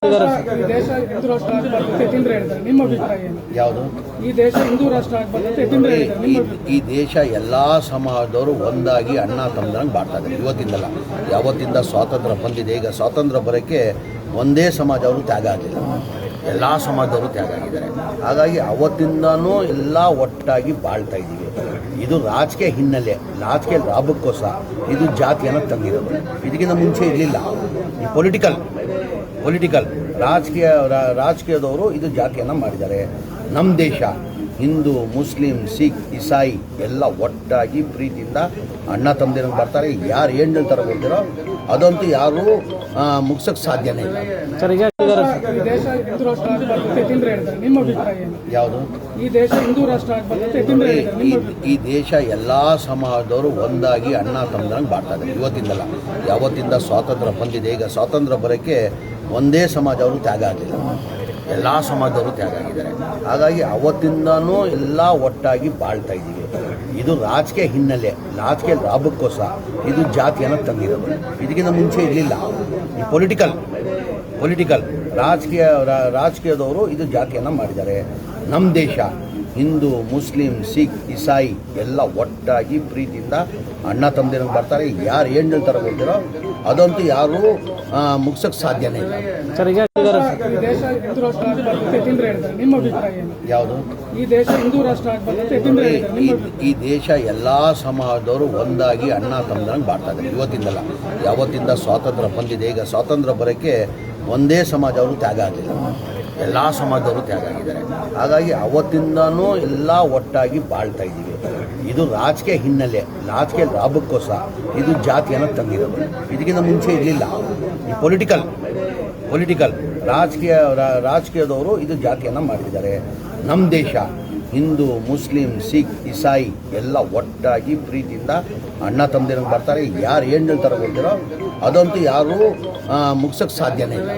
ಈ ದೇಶ ಹಿಂದೂ ರಾಷ್ಟ್ರ ಆಗಬಾರ್ದು ಯತೀಂದ್ರ ಹೇಳಿದ್ದಾರೆ. ನಿಮ್ಮ ಅಭಿಪ್ರಾಯ ಏನು? ಯಾವುದು? ಈ ದೇಶ ಹಿಂದೂ ರಾಷ್ಟ್ರ ಆಗಬಾರ್ದು ಯತೀಂದ್ರ ಹೇಳಿದ್ದಾರೆ. ನಿಮ್ಮ ಅಭಿಪ್ರಾಯ? ಈ ದೇಶ ಎಲ್ಲ ಸಮಾಜದವರು ಒಂದಾಗಿ ಅಣ್ಣ ತಮ್ಮದಂಗೆ ಬಾಳ್ತಾ ಇದ್ದಾರೆ. ಇವತ್ತಿಂದಲ್ಲ, ಯಾವತ್ತಿಂದ ಸ್ವಾತಂತ್ರ್ಯ ಬಂದಿದೆ. ಈಗ ಸ್ವಾತಂತ್ರ್ಯ ಬರೋಕ್ಕೆ ಒಂದೇ ಸಮಾಜ ಅವರು ತ್ಯಾಗ ಆಗಲಿಲ್ಲ, ಎಲ್ಲ ಸಮಾಜದವರು ತ್ಯಾಗ ಆಗಿದ್ದಾರೆ. ಹಾಗಾಗಿ ಅವತ್ತಿಂದನೂ ಎಲ್ಲ ಒಟ್ಟಾಗಿ ಬಾಳ್ತಾ ಇದ್ದೀವಿ. ಇದು ರಾಜಕೀಯ ಹಿನ್ನೆಲೆ, ರಾಜಕೀಯ ಲಾಭಕ್ಕೋಸ್ಕರ ಇದು ಜಾತಿಯನ್ನು ತಂದಿರೋದು. ಇದಕ್ಕಿಂತ ಮುಂಚೆ ಇರಲಿಲ್ಲ. ಈ ಪೊಲಿಟಿಕಲ್ ರಾಜಕೀಯದವರು ಇದು ಜಾತಿಯನ್ನು ಮಾಡಿದ್ದಾರೆ. ನಮ್ಮ ದೇಶ ಹಿಂದೂ, ಮುಸ್ಲಿಂ, ಸಿಖ್, ಇಸಾಯಿ ಎಲ್ಲ ಒಟ್ಟಾಗಿ ಪ್ರೀತಿಯಿಂದ ಅಣ್ಣ ತಮ್ಮದಿರಂಗೆ ಬರ್ತಾರೆ. ಯಾರು ಏನು ಹೇಳ್ತಾರೋ ಗೊತ್ತಿರೋ ಅದಂತೂ ಯಾರೂ ಮುಗ್ಸೋಕ್ಕೆ ಸಾಧ್ಯನೇ ಇಲ್ಲ. ಈ ದೇಶ ಹಿಂದೂ ರಾಷ್ಟ್ರ ಆಗಬಾರ್ದು ಯತೀಂದ್ರ ಹೇಳಿದ್ದಾರೆ. ನಿಮ್ಮ ಅಭಿಪ್ರಾಯ ಏನು? ಯಾವುದು? ಈ ದೇಶ ಹಿಂದೂ ರಾಷ್ಟ್ರ ಆಗಬಾರ್ದು ಯತೀಂದ್ರ ಹೇಳಿದ್ದಾರೆ. ನಿಮ್ಮ ಅಭಿಪ್ರಾಯ? ಈ ದೇಶ ಎಲ್ಲ ಸಮಾಜದವರು ಒಂದಾಗಿ ಅಣ್ಣ ತಮ್ಮದಂಗೆ ಬಾಳ್ತಾ ಇದ್ದಾರೆ. ಇವತ್ತಿಂದಲ್ಲ, ಯಾವತ್ತಿಂದ ಸ್ವಾತಂತ್ರ್ಯ ಬಂದಿದೆ. ಈಗ ಸ್ವಾತಂತ್ರ್ಯ ಬರೋಕ್ಕೆ ಒಂದೇ ಸಮಾಜ ಅವರು ತ್ಯಾಗ ಆಗಲಿಲ್ಲ, ಎಲ್ಲ ಸಮಾಜದವರು ತ್ಯಾಗ ಆಗಿದ್ದಾರೆ. ಹಾಗಾಗಿ ಅವತ್ತಿಂದನೂ ಎಲ್ಲ ಒಟ್ಟಾಗಿ ಬಾಳ್ತಾ ಇದ್ದೀವಿ. ಇದು ರಾಜಕೀಯ ಹಿನ್ನೆಲೆ, ರಾಜಕೀಯ ಲಾಭಕ್ಕೋಸ್ಕರ ಇದು ಜಾತಿಯನ್ನು ತಂದಿರೋದು. ಇದಕ್ಕಿಂತ ಮುಂಚೆ ಇರಲಿಲ್ಲ. ಈ ಪೊಲಿಟಿಕಲ್ ರಾಜಕೀಯದವರು ಇದು ಜಾತಿಯನ್ನು ಮಾಡಿದ್ದಾರೆ. ನಮ್ಮ ದೇಶ ಹಿಂದೂ, ಮುಸ್ಲಿಂ, ಸಿಖ್, ಇಸಾಯಿ ಎಲ್ಲ ಒಟ್ಟಾಗಿ ಪ್ರೀತಿಯಿಂದ ಅಣ್ಣ ತಮ್ಮದಿರಂಗೆ ಬರ್ತಾರೆ. ಯಾರು ಏನು ಹೇಳ್ತಾರೋ ಗೊತ್ತಿರೋ ಅದಂತೂ ಯಾರೂ ಮುಗ್ಸೋಕ್ಕೆ ಸಾಧ್ಯನೇ ಇಲ್ಲ. ಈ ದೇಶ ಹಿಂದೂ ರಾಷ್ಟ್ರ ಆಗಬಾರ್ದು ಯತೀಂದ್ರ ಹೇಳಿದ್ದಾರೆ. ನಿಮ್ಮ ಅಭಿಪ್ರಾಯ ಏನು? ಯಾವುದು? ಈ ದೇಶ ಹಿಂದೂ ರಾಷ್ಟ್ರ ಆಗಬಾರ್ದು ಯತೀಂದ್ರ ಹೇಳಿದ್ದಾರೆ. ನಿಮ್ಮ ಅಭಿಪ್ರಾಯ? ಈ ದೇಶ ಎಲ್ಲ ಸಮಾಜದವರು ಒಂದಾಗಿ ಅಣ್ಣ ತಮ್ಮದಂಗೆ ಬಾಳ್ತಾ ಇದ್ದಾರೆ. ಇವತ್ತಿಂದಲ್ಲ, ಯಾವತ್ತಿಂದ ಸ್ವಾತಂತ್ರ್ಯ ಬಂದಿದೆ. ಈಗ ಸ್ವಾತಂತ್ರ್ಯ ಬರೋಕ್ಕೆ ಒಂದೇ ಸಮಾಜ ಅವರು ತ್ಯಾಗ ಆಗಲಿಲ್ಲ, ಎಲ್ಲ ಸಮಾಜದವರು ತ್ಯಾಗ ಆಗಿದ್ದಾರೆ. ಹಾಗಾಗಿ ಅವತ್ತಿಂದನೂ ಎಲ್ಲ ಒಟ್ಟಾಗಿ ಬಾಳ್ತಾ ಇದ್ದೀವಿ. ಇದು ರಾಜಕೀಯ ಹಿನ್ನೆಲೆ, ರಾಜಕೀಯ ಲಾಭಕ್ಕೋಸ್ಕರ ಇದು ಜಾತಿಯನ್ನು ತಂದಿರೋದು. ಇದಕ್ಕಿಂತ ಮುಂಚೆ ಇರಲಿಲ್ಲ. ಈ ಪೊಲಿಟಿಕಲ್ ರಾಜಕೀಯದವರು ಇದು ಜಾತಿಯನ್ನು ಮಾಡಿದ್ದಾರೆ. ನಮ್ಮ ದೇಶ ಹಿಂದೂ, ಮುಸ್ಲಿಂ, ಸಿಖ್, ಇಸಾಯಿ ಎಲ್ಲ ಒಟ್ಟಾಗಿ ಪ್ರೀತಿಯಿಂದ ಅಣ್ಣ ತಮ್ಮದಿರಂಗೆ ಬರ್ತಾರೆ. ಯಾರು ಏನು ಹೇಳ್ತಾರೋ ಗೊತ್ತಿರೋ ಅದಂತೂ ಯಾರೂ ಮುಗ್ಸೋಕ್ಕೆ ಸಾಧ್ಯನೇ ಇಲ್ಲ.